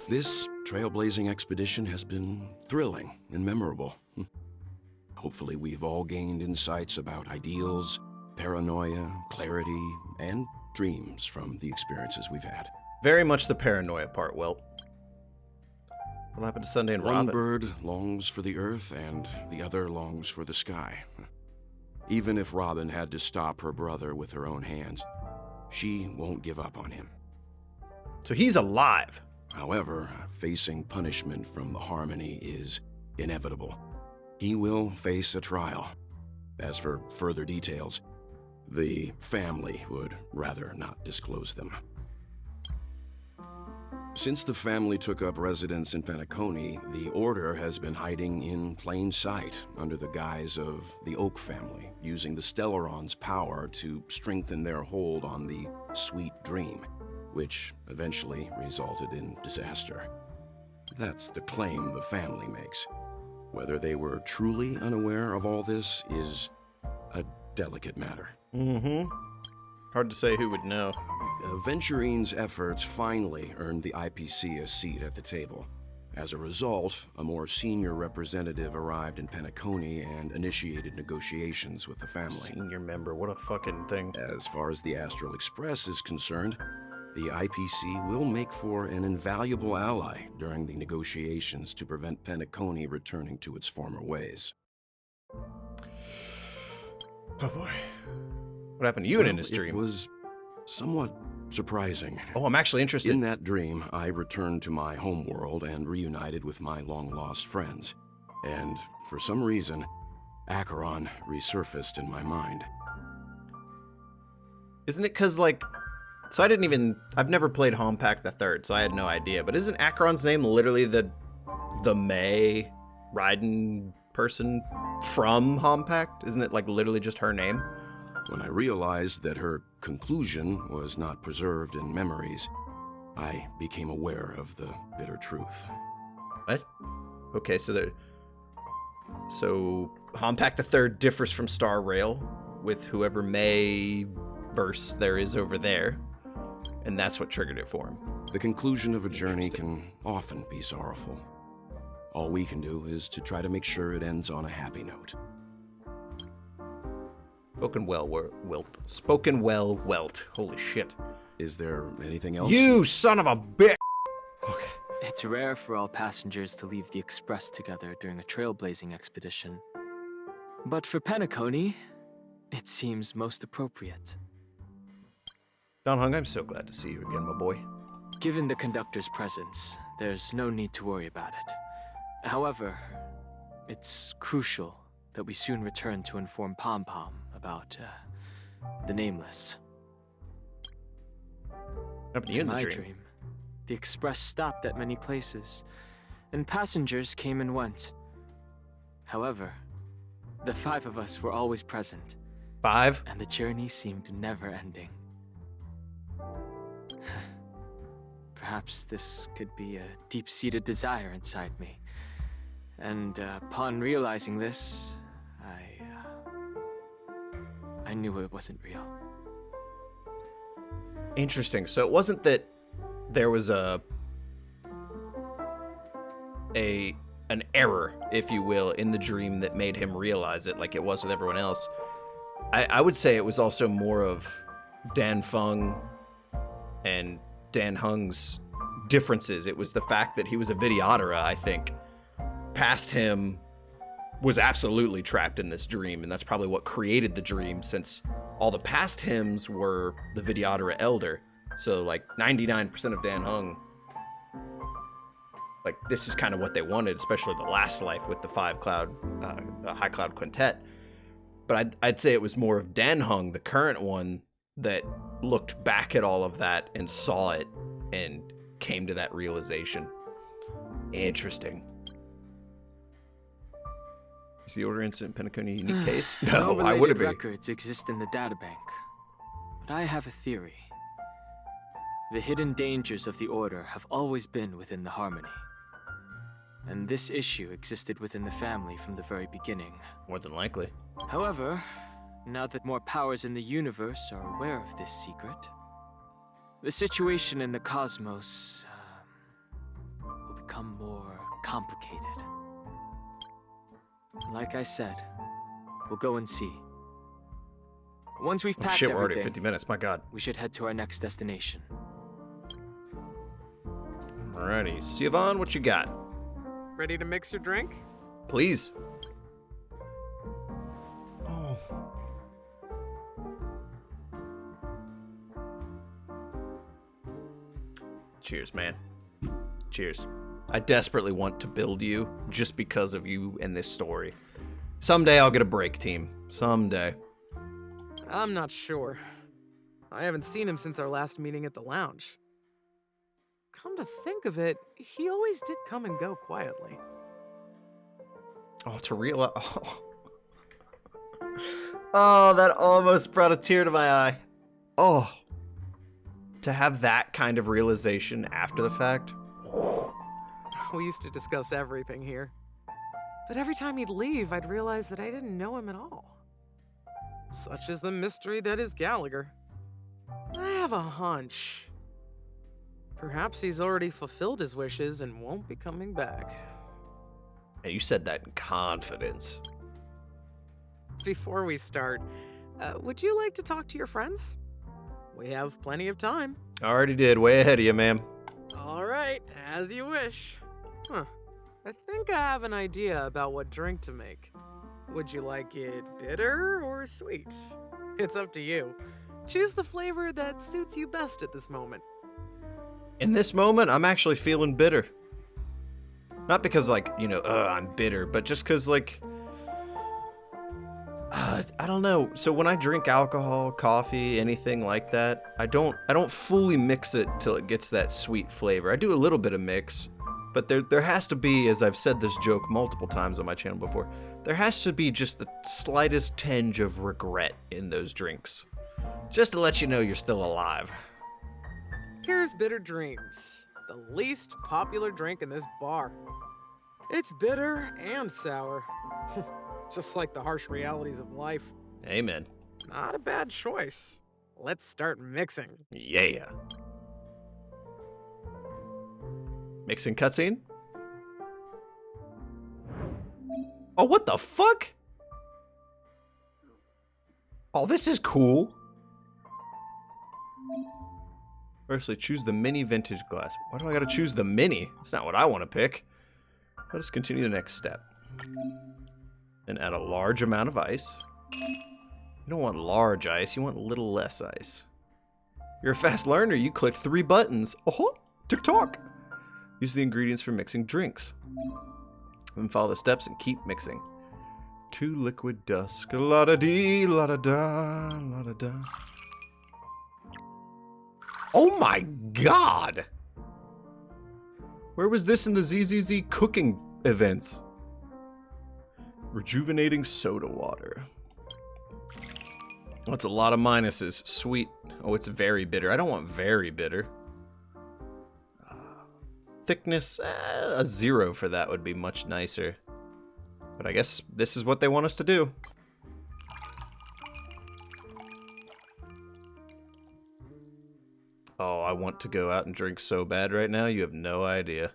This trailblazing expedition has been thrilling and memorable. Hopefully we've all gained insights about ideals, paranoia, clarity, and dreams from the experiences we've had.
Very much the paranoia part, Welt. What happened to Sunday and
One
Robin?
bird longs for the earth and the other longs for the sky. Even if Robin had to stop her brother with her own hands, she won't give up on him.
So he's alive.
However, facing punishment from the Harmony is inevitable. He will face a trial. As for further details, the family would rather not disclose them. Since the family took up residence in Penacony, the Order has been hiding in plain sight under the guise of the Oak family, using the Stellaron's power to strengthen their hold on the Sweet Dream, which eventually resulted in disaster. That's the claim the family makes. Whether they were truly unaware of all this is a delicate matter.
Mm-hmm. Hard to say who would know.
Venturine's efforts finally earned the IPC a seat at the table. As a result, a more senior representative arrived in Penacony and initiated negotiations with the family.
Senior member, what a fucking thing.
As far as the Astral Express is concerned, the IPC will make for an invaluable ally during the negotiations to prevent Penacony returning to its former ways.
Oh boy. What happened to you in this dream?
It was somewhat surprising.
Oh, I'm actually interested.
In that dream, I returned to my homeworld and reunited with my long-lost friends. And for some reason, Acheron resurfaced in my mind.
Isn't it because, like... So I've never played Honkai the Third, so I had no idea. But isn't Acheron's name literally the May Raiden person from Honkai? Isn't it, like, literally just her name?
When I realized that her conclusion was not preserved in memories, I became aware of the bitter truth.
What? Okay, so Honkai the Third differs from Starrail with whoever May verse there is over there, and that's what triggered it for him.
The conclusion of a journey can often be sorrowful. All we can do is to try to make sure it ends on a happy note.
Spoken well, Welt. Spoken well, Welt. Holy shit.
Is there anything else?
You son of a bitch! Okay.
It's rare for all passengers to leave the Express together during a trailblazing expedition. But for Penacony, it seems most appropriate.
Don Hung, I'm so glad to see you again, my boy.
Given the conductor's presence, there's no need to worry about it. However, it's crucial that we soon return to inform Pom Pom about the Nameless.
What happened to you in the dream?
The Express stopped at many places, and passengers came and went. However, The 5 of us were always present.
5?
And the journey seemed never ending. Perhaps this could be a deep-seated desire inside me. And upon realizing this, I knew it wasn't real.
Interesting. So it wasn't that there was an error, if you will, in the dream that made him realize it like it was with everyone else. I would say it was also more of Dan Feng and Dan Hung's differences. It was the fact that he was a videodera, I think. Past him was absolutely trapped in this dream, and that's probably what created the dream, since all the past hims were the videodera elder. So like 99% of Dan Hung, like this is kind of what they wanted, especially the last life with the High Cloud Quintet. But I'd say it was more of Dan Hung, the current one, that looked back at all of that and saw it and came to that realization. Interesting. Is the order incident Penacony a unique case? No, why would it be?
Records exist in the databank, but I have a theory. The hidden dangers of the Order have always been within the Harmony. And this issue existed within the family from the very beginning.
More than likely.
However, now that more powers in the universe are aware of this secret, the situation in the cosmos will become more complicated. Like I said, we'll go and see. Once we've packed
shit, we're already at
everything,
50 minutes, my god.
We should head to our next destination.
Alrighty, Siobhan, what you got?
Ready to mix your drink?
Please. Oh. Cheers, man. Cheers. I desperately want to build you just because of you and this story. Someday I'll get a break team. Someday.
I'm not sure. I haven't seen him since our last meeting at the lounge. Come to think of it, he always did come and go quietly.
Oh, to realize. Oh, that almost brought a tear to my eye. Oh. To have that kind of realization after the fact.
We used to discuss everything here. But every time he'd leave, I'd realize that I didn't know him at all. Such is the mystery that is Gallagher. I have a hunch. Perhaps he's already fulfilled his wishes and won't be coming back.
And you said that in confidence.
Before we start, would you like to talk to your friends? We have plenty of time.
I already did. Way ahead of you, ma'am.
All right, as you wish. Huh. I think I have an idea about what drink to make. Would you like it bitter or sweet? It's up to you. Choose the flavor that suits you best at this moment.
In this moment, I'm actually feeling bitter. Not because, like, you know, I'm bitter, but just because, like, I don't know. So when I drink alcohol, coffee, anything like that, I don't fully mix it till it gets that sweet flavor. I do a little bit of mix, but there has to be, as I've said this joke multiple times on my channel before, there has to be just the slightest tinge of regret in those drinks. Just to let you know you're still alive.
Here's Bitter Dreams, the least popular drink in this bar. It's bitter and sour. Just like the harsh realities of life.
Amen.
Not a bad choice. Let's start mixing.
Yeah. Mixing cutscene? Oh, what the fuck? Oh, this is cool. Firstly, choose the mini vintage glass. Why do I gotta choose the mini? That's not what I want to pick. Let us continue the next step. And add a large amount of ice. You don't want large ice, you want a little less ice. You're a fast learner, you clicked 3 buttons. Oh, tick-tock. Use the ingredients for mixing drinks. Then follow the steps and keep mixing. 2 liquid dusk, la-da-dee, la-da-da, la-da-da. Oh my god! Where was this in the ZZZ cooking events? Rejuvenating soda water. That's a lot of minuses. Sweet. Oh, it's very bitter. I don't want very bitter. Thickness, a 0 for that would be much nicer. But I guess this is what they want us to do. Oh, I want to go out and drink so bad right now, you have no idea.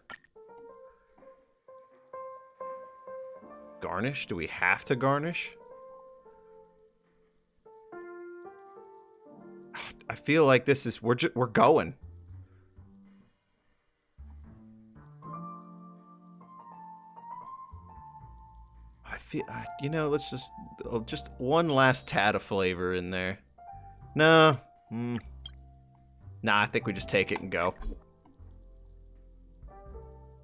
Garnish? Do we have to garnish? I feel like this is, we're going. You know, let's just one last tad of flavor in there. No. Nah, I think we just take it and go.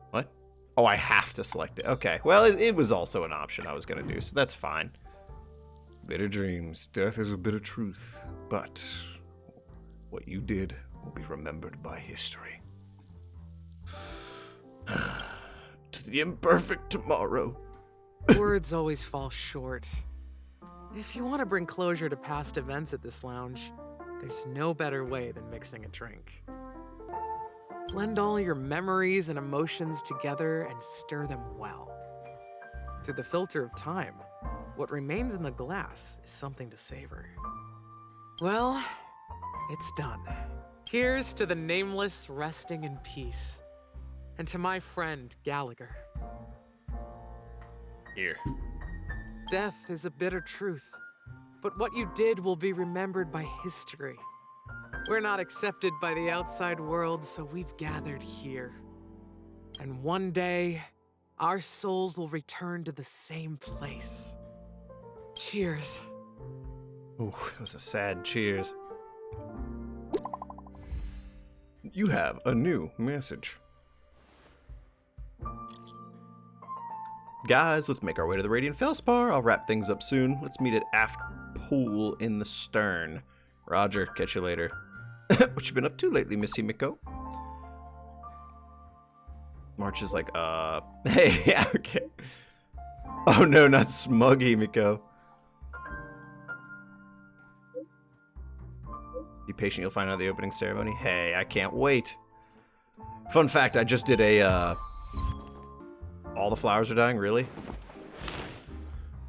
What? Oh, I have to select it. Okay, well, it was also an option I was gonna do, so that's fine.
Bitter dreams, death is a bitter truth, but what you did will be remembered by history. To the imperfect tomorrow.
Words always fall short. If you want to bring closure to past events at this lounge, there's no better way than mixing a drink. Blend all your memories and emotions together and stir them well. Through the filter of time, what remains in the glass is something to savor. Well, it's done. Here's to the nameless resting in peace. And to my friend, Gallagher.
Here.
Death is a bitter truth, but what you did will be remembered by history. We're not accepted by the outside world, so we've gathered here. And one day, our souls will return to the same place. Cheers.
Ooh, that was a sad cheers. You have a new message. Guys, let's make our way to the Radiant Feldspar. I'll wrap things up soon. Let's meet at aft pool in the stern. Roger, catch you later. What you been up to lately, Miss Himiko? March is like, hey, yeah, okay. Oh no, not smug Himiko. Be patient, you'll find out the opening ceremony. Hey, I can't wait. Fun fact, I just did a, all the flowers are dying, really?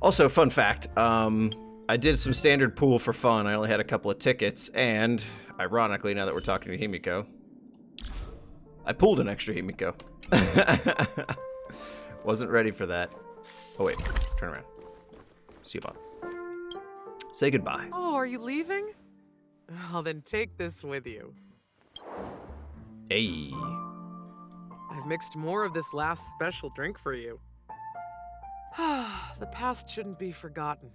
Also, fun fact, I did some standard pool for fun. I only had a couple of tickets, and ironically, now that we're talking to Himiko, I pulled an extra Himiko. Wasn't ready for that. Oh wait, turn around. See you, Bob. Say goodbye.
Oh, are you leaving? Oh, then take this with you.
Hey.
I've mixed more of this last special drink for you. The past shouldn't be forgotten.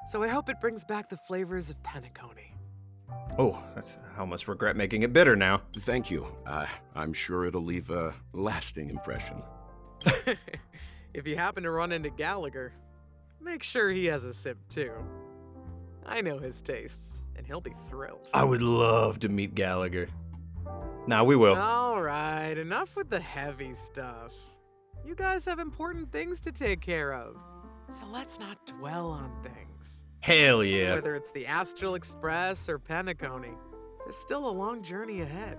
So I hope it brings back the flavors of Penacony.
Oh, I almost regret making it bitter now.
Thank you. I'm sure it'll leave a lasting impression.
If you happen to run into Gallagher, make sure he has a sip too. I know his tastes, and he'll be thrilled.
I would love to meet Gallagher. Nah, we will.
All right, enough with the heavy stuff. You guys have important things to take care of, so let's not dwell on things.
Hell yeah.
Whether it's the Astral Express or Penacony, there's still a long journey ahead.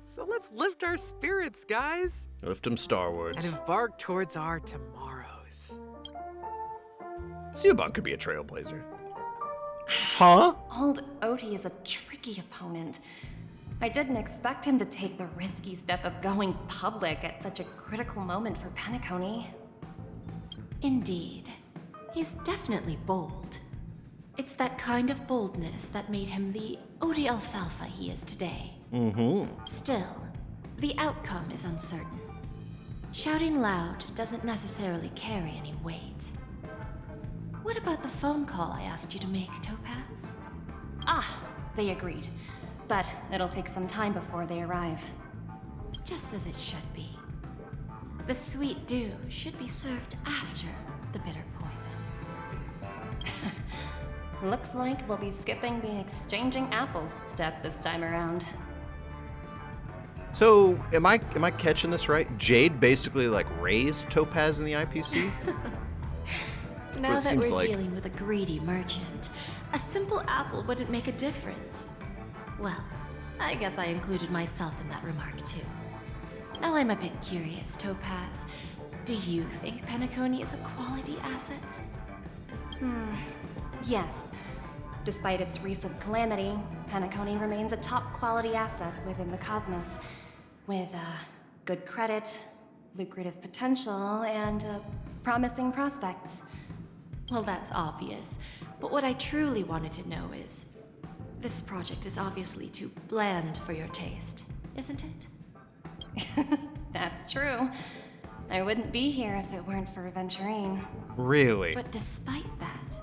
So let's lift our spirits, guys.
Lift them starwards.
And embark towards our tomorrows.
Siobhan could be a trailblazer. Huh?
Old Odie is a tricky opponent. I didn't expect him to take the risky step of going public at such a critical moment for Penacony.
Indeed. He's definitely bold. It's that kind of boldness that made him the Odie Alfalfa he is today.
Mm-hmm.
Still, the outcome is uncertain. Shouting loud doesn't necessarily carry any weight. What about the phone call I asked you to make, Topaz?
Ah, they agreed. But it'll take some time before they arrive.
Just as it should be. The sweet dew should be served after the bitter poison.
Looks like we'll be skipping the exchanging apples step this time around.
So, am I catching this right? Jade basically like raised Topaz in the IPC?
Now that
seems
we're
like.
dealing with a greedy merchant, a simple apple wouldn't make a difference. Well, I guess I included myself in that remark too. Now I'm a bit curious, Topaz. Do you think Penacony is a quality asset?
Yes. Despite its recent calamity, Penacony remains a top quality asset within the cosmos. With good credit, lucrative potential, and promising prospects.
Well, that's obvious. But what I truly wanted to know is, this project is obviously too bland for your taste, isn't it?
That's true. I wouldn't be here if it weren't for Aventurine.
Really?
But despite that,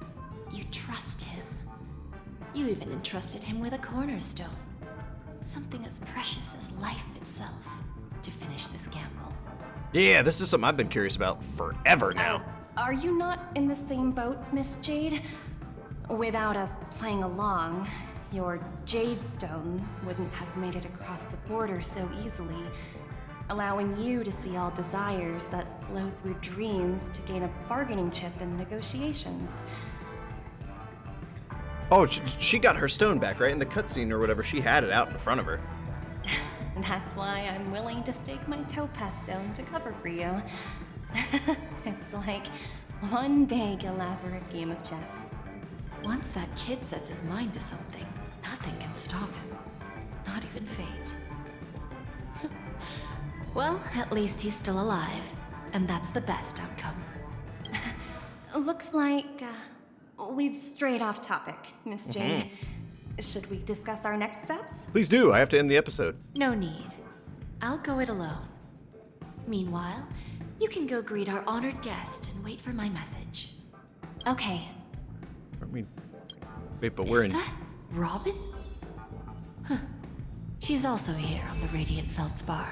you trust him. You even entrusted him with a cornerstone. Something as precious as life itself to finish this gamble.
Yeah, this is something I've been curious about forever now.
Are you not in the same boat, Miss Jade? Without us playing along, your Jade Stone wouldn't have made it across the border so easily, allowing you to see all desires that flow through dreams to gain a bargaining chip in negotiations.
Oh, she got her stone back, right? In the cutscene or whatever, she had it out in front of her.
And that's why I'm willing to stake my topaz stone to cover for you. It's like one big elaborate game of chess.
Once that kid sets his mind to something, nothing can stop him. Not even fate. Well, at least he's still alive, and that's the best outcome.
Looks like we've strayed off topic, Miss Jade. Should we discuss our next steps?
Please do. I have to end the episode.
No need. I'll go it alone. Meanwhile, you can go greet our honored guest and wait for my message.
Okay.
I mean, wait, but we're
Is that Robin? Huh. She's also here on the Radiant Feldspar.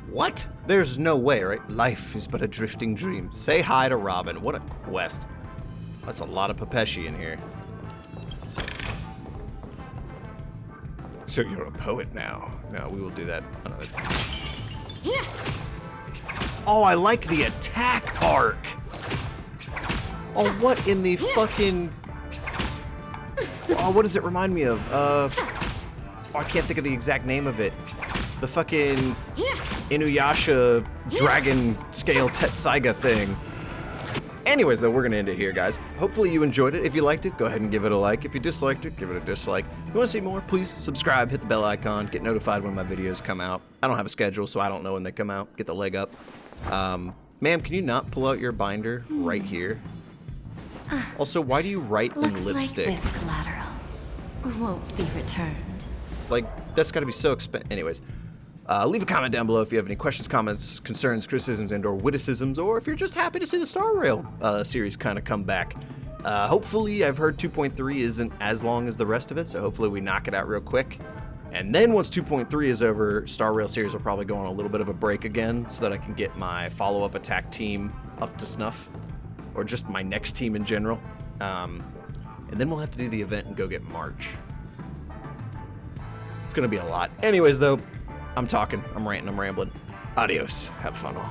What? There's no way, right? Life is but a drifting dream. Say hi to Robin. What a quest. That's a lot of Pepeshi in here. So you're a poet now. No, we will do that another time.
Yeah.
Oh, I like the attack arc. Oh, what in the fucking... Oh, what does it remind me of? Oh, I can't think of the exact name of it. The fucking Inuyasha dragon scale Tetsaiga thing. Anyways, though, we're going to end it here, guys. Hopefully you enjoyed it. If you liked it, go ahead and give it a like. If you disliked it, give it a dislike. If you want to see more, please subscribe, hit the bell icon, get notified when my videos come out. I don't have a schedule, so I don't know when they come out. Get the leg up. Ma'am, can you not pull out your binder right here? Also, why do you write in lipstick?
Looks like this collateral won't be returned.
Like, that's gotta be so expensive. Anyways, leave a comment down below if you have any questions, comments, concerns, criticisms, and/or witticisms, or if you're just happy to see the starrail series kind of come back. Hopefully, I've heard 2.3 isn't as long as the rest of it, so hopefully we knock it out real quick. And then once 2.3 is over, starrail series will probably go on a little bit of a break again, so that I can get my follow-up attack team up to snuff, or just my next team in general. And then we'll have to do the event and go get March. It's gonna be a lot. Anyways, though, I'm talking, I'm ranting, I'm rambling. Adios. Have fun all.